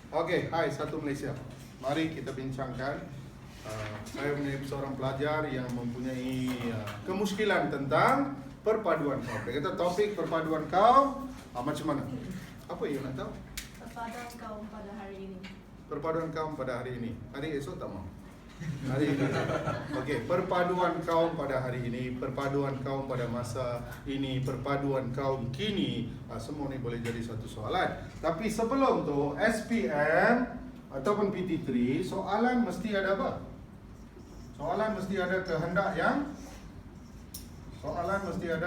Okey, hai Satu Malaysia. Mari kita bincangkan. Saya menjadi seorang pelajar yang mempunyai kemuskilan tentang perpaduan kaum. Dia kata topik perpaduan kaum macam mana? Apa you nak tahu? Perpaduan kaum pada hari ini. Perpaduan kaum pada hari ini. Hari esok tak mau. Hari ini. Okey, perpaduan kaum pada hari ini, perpaduan kaum pada masa ini, perpaduan kaum kini, semua ni boleh jadi satu soalan. Tapi sebelum tu, SPM ataupun PT3, soalan mesti ada apa? Soalan mesti ada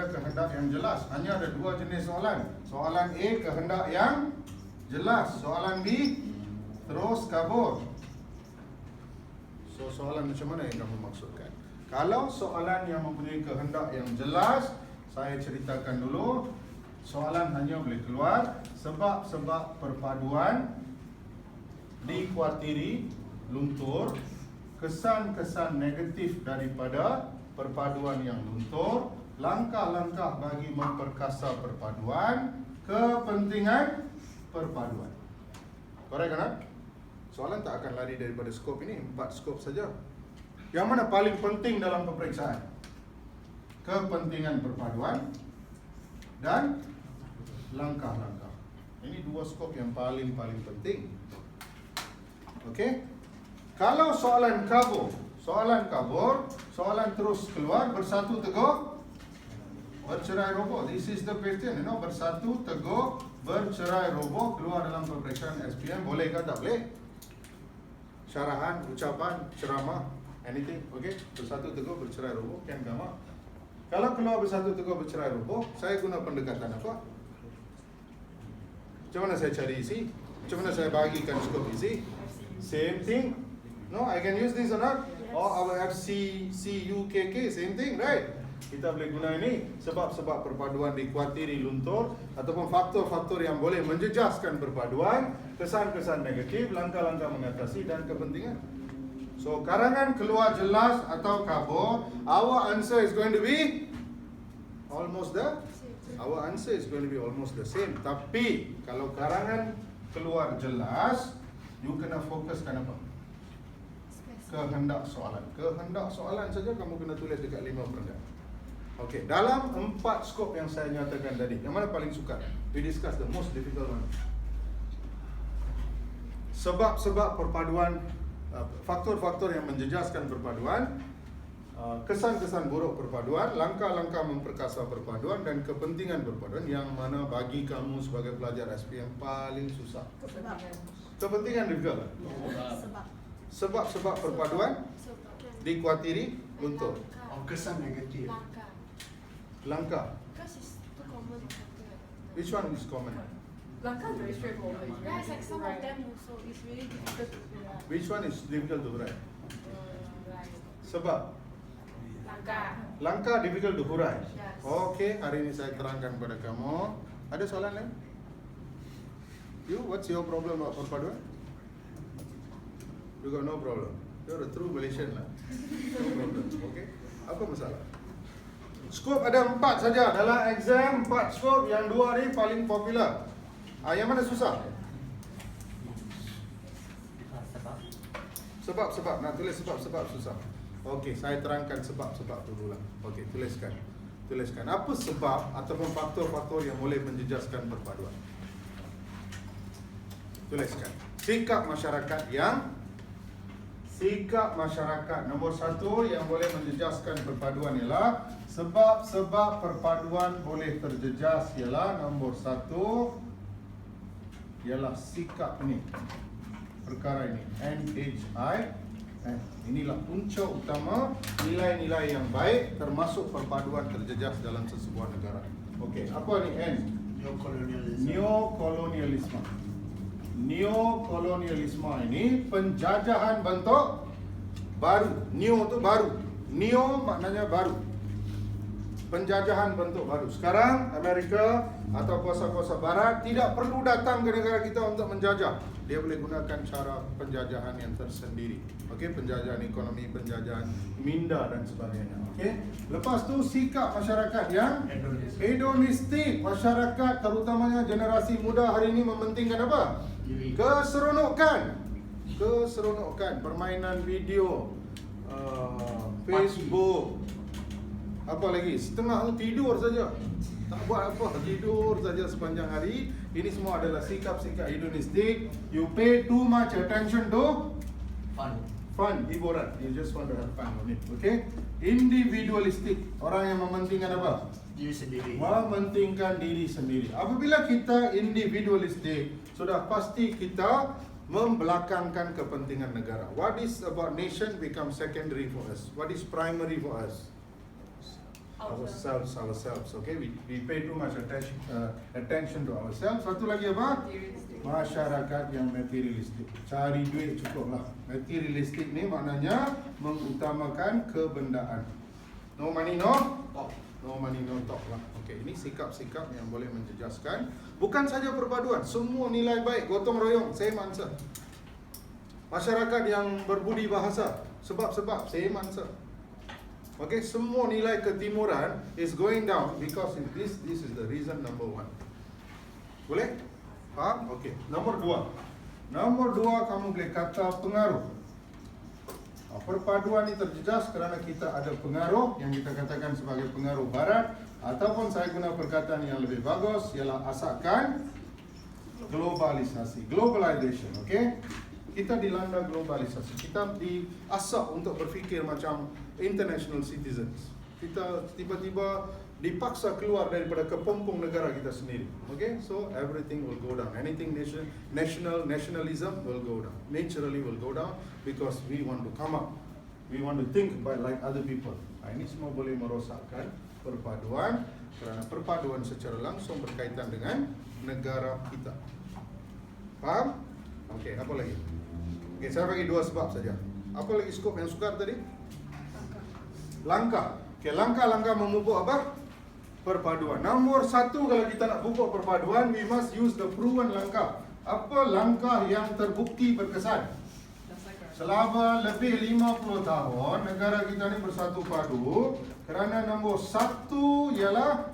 kehendak yang jelas. Hanya ada dua jenis soalan. Soalan A, kehendak yang jelas. Soalan B, terus kabur. So, soalan macam mana yang kamu maksudkan? Kalau soalan yang mempunyai kehendak yang jelas, saya ceritakan dulu. Soalan hanya boleh keluar sebab-sebab perpaduan dikuatiri luntur, kesan-kesan negatif daripada perpaduan yang luntur, langkah-langkah bagi memperkasa perpaduan, kepentingan perpaduan. Correct kan? Soalan tak akan lari daripada skop ini, 4 skop saja. Yang mana paling penting dalam peperiksaan? Kepentingan perpaduan dan langkah-langkah. Ini 2 skop yang paling penting. Okey? Kalau soalan kabur, soalan terus keluar, bersatu teguh, bercerai roboh. This is the question, bersatu teguh, bercerai roboh keluar dalam peperiksaan SPM, boleh ke tak boleh? Syarahan, ucapan, ceramah, anything, okey? Bersatu teguh, bercerai roboh, can come up. Kalau keluar bersatu teguh, bercerai roboh, saya guna pendekatan apa? Macam mana saya cari isi? Macam mana saya bagikan skop isi? Same thing. No, I can use this or not? Yes. Or our FCCUKK, same thing, right? Kita boleh guna ini sebab-sebab perpaduan dikuatiri luntur ataupun faktor-faktor yang boleh menjejaskan perpaduan, kesan-kesan negatif, langkah-langkah mengatasi dan kepentingan. So, karangan keluar jelas atau kabur, our answer is going to be almost the same. Tapi kalau karangan keluar jelas, you kena fokuskan apa? Kehendak soalan. Kehendak soalan saja kamu kena tulis dekat 5 peringkat. Okey, dalam 4 skop yang saya nyatakan tadi, yang mana paling sukar? We discuss the most difficult one. Sebab-sebab perpaduan, faktor-faktor yang menjejaskan perpaduan, kesan-kesan buruk perpaduan, langkah-langkah memperkasa perpaduan dan kepentingan perpaduan, yang mana bagi kamu sebagai pelajar SPM paling susah. Kepentingan juga. Sebab-sebab perpaduan dikuatiri luntur. Kesan negatif. Langkah. Because it's too common factor. Which one is common? Langkah is very straightforward. It's Yeah, very it's like some of right. them also is really difficult to figure out. Which one is difficult to write? Right. Sebab Langkah. langkah difficult to hurai. Yes. Okey, hari ini saya terangkan kepada kamu. Ada soalan lain? You, what's your problem about perpaduan? You got no problem. You're a true Malaysian lah. No problem. Okay? Apa masalah? Skop ada 4 saja dalam exam, 4 skop, yang 2 ni paling popular. Yang mana susah? Sebab-sebab, nak tulis sebab-sebab susah. Okey, saya terangkan sebab-sebab dulu lah. Okey, tuliskan. Apa sebab ataupun faktor-faktor yang boleh menjejaskan perpaduan? Tuliskan. Sikap masyarakat nombor 1 yang boleh menjejaskan perpaduan ialah sebab-sebab perpaduan boleh terjejas ialah nombor 1 ialah sikap ini. Perkara ini NHI. Inilah punca utama nilai-nilai yang baik termasuk perpaduan terjejas dalam sesebuah negara. Okey, apa ni N? Neokolonialisme. Neokolonialisme ini penjajahan bentuk baru. Neo tu baru. Neo maknanya baru. Penjajahan bentuk baru. Sekarang Amerika atau kuasa-kuasa barat tidak perlu datang ke negara kita untuk menjajah. Dia boleh gunakan cara penjajahan yang tersendiri. Okey, penjajahan ekonomi, penjajahan minda dan sebagainya. Okey. Lepas tu sikap masyarakat yang hedonistik. Masyarakat terutamanya generasi muda hari ini mementingkan apa? Keseronokan permainan video, Facebook, apa lagi? Setengah tidur saja. Tak buat apa, tidur saja sepanjang hari. Ini semua adalah sikap-sikap hedonistik. You pay too much attention to fun, hiburan. You just want to have fun on it, okay? Individualistic, orang yang mementingkan apa? Diri sendiri. Mementingkan diri sendiri. Apabila kita individualistik, sudah pasti kita membelakangkan kepentingan negara. What is about nation becomes secondary for us. What is primary for us? Ourselves. Okay, we pay too much attention to ourselves. Satu lagi apa? Masyarakat yang materialistik. Cari duit cukuplah. Materialistik ni maknanya mengutamakan kebendaan. No money no talk. No money no talk lah. Okay, ini sikap-sikap yang boleh menjejaskan. Bukan saja perpaduan, semua nilai baik, gotong royong, same answer. Masyarakat yang berbudi bahasa, sebab-sebab, same answer. Okay, semua nilai ketimuran is going down because this is the reason number one. Boleh? Faham? Okay. Nombor dua kamu boleh kata pengaruh. Perpaduan ini terjejas kerana kita ada pengaruh yang kita katakan sebagai pengaruh barat, ataupun saya guna perkataan yang lebih bagus ialah asalkan globalisasi, globalization. Okay? Kita dilanda globalisasi. Kita diasak untuk berfikir macam international citizens. Kita tiba-tiba dipaksa keluar daripada kepompong negara kita sendiri. Okay, so everything will go down. Anything nationalism will go down. Naturally will go down because we want to come up. We want to think like other people. Ini semua boleh merosakkan perpaduan kerana perpaduan secara langsung berkaitan dengan negara kita. Faham? Okay, apa lagi? Okay, saya bagi dua sebab saja. Apa lagi skop yang sukar tadi? Langkah. Okay, langkah-langkah memupuk apa? Perpaduan. Nombor satu, kalau kita nak pupuk perpaduan, we must use the proven langkah. Apa langkah yang terbukti berkesan? Selama lebih 50 tahun, negara kita ni bersatu padu kerana nombor satu ialah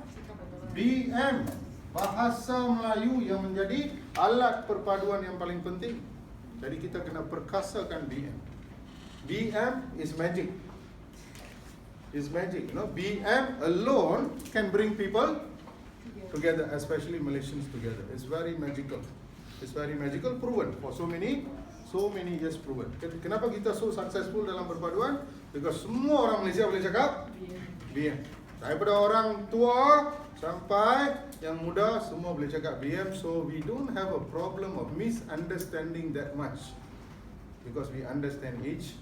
BM, Bahasa Melayu yang menjadi alat perpaduan yang paling penting. Jadi kita kena perkasakan BM. BM is magic. Is magic, you know. BM alone can bring people together, especially Malaysians together. It's very magical. It's very magical, proven for so many years proven. Kenapa kita so successful dalam perpaduan? Because semua orang Malaysia boleh cakap BM. Daripada orang tua sampai yang muda semua boleh cakap BM. So we don't have a problem of misunderstanding that much because we understand each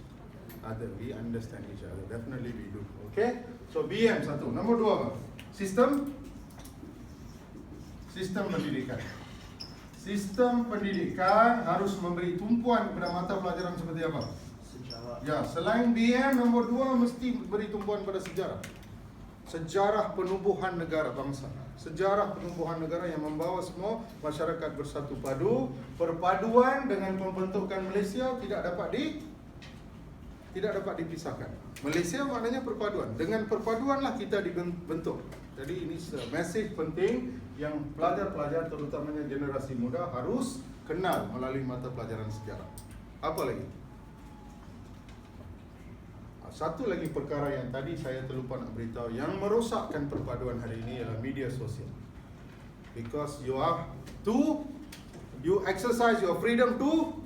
other. We understand each other. Definitely we do. Okay? So BM satu. Nombor dua apa? Sistem pendidikan. Sistem pendidikan harus memberi tumpuan kepada mata pelajaran seperti apa? Sejarah. Ya, selain BM, nombor dua mesti beri tumpuan pada sejarah. Sejarah penubuhan negara bangsa. Sejarah penubuhan negara yang membawa semua masyarakat bersatu padu. Perpaduan dengan pembentukan Malaysia tidak dapat dipisahkan. Malaysia maknanya perpaduan. Dengan perpaduanlah kita dibentuk. Jadi ini message penting yang pelajar-pelajar terutamanya generasi muda harus kenal melalui mata pelajaran sejarah. Apa lagi? Satu lagi perkara yang tadi saya terlupa nak beritahu yang merosakkan perpaduan hari ini ialah media sosial. Because you exercise your freedom too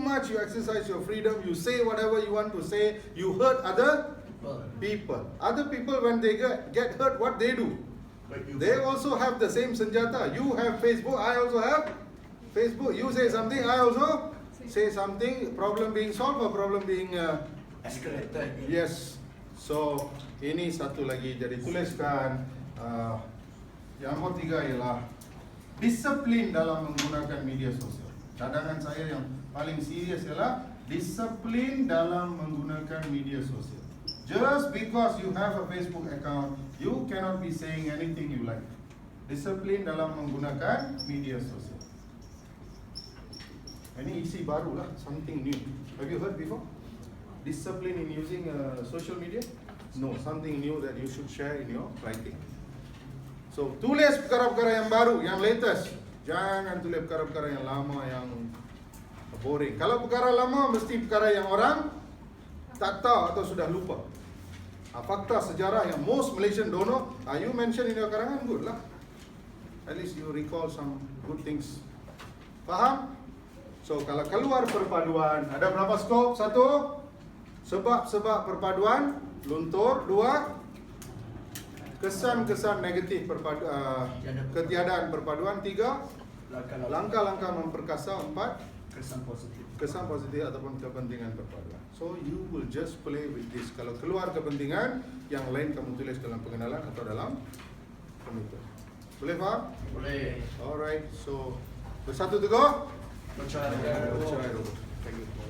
much. You exercise your freedom. You say whatever you want to say. You hurt other people. Other people when they get hurt, what they do? They also have the same senjata. You have Facebook. I also have Facebook. You say something. I also say something. Problem being solved or problem being escalated. Yes. So ini satu lagi. Jadi tuliskan. Yang ketiga ialah disiplin dalam menggunakan media sosial. Cadangan saya yang paling serius ialah disiplin dalam menggunakan media sosial. Just because you have a Facebook account, you cannot be saying anything you like. Disiplin dalam menggunakan media sosial. Ini isi baru lah, something new. Have you heard before? Discipline in using social media? No, something new that you should share in your writing. So, tulis perkara-perkara yang baru, yang latest. Jangan tulis perkara-perkara yang lama yang boring. Kalau perkara lama mesti perkara yang orang tak tahu atau sudah lupa. Fakta sejarah yang most Malaysian don't know, you mention in your karangan, good lah. At least you recall some good things. Faham? So kalau keluar perpaduan, ada berapa skop? 1, sebab-sebab perpaduan. Luntur. 2, kesan-kesan negatif ketiadaan perpaduan. 3, langkah-langkah memperkasa. 4, Kesan positif. kesan positif ataupun kepentingan perpaduan. So you will just play with this. Kalau keluar kepentingan, yang lain kamu tulis dalam pengenalan atau dalam penutur. Boleh faham? Boleh. Alright, so bersatu teguh. Percaya. Percaya. Thank you.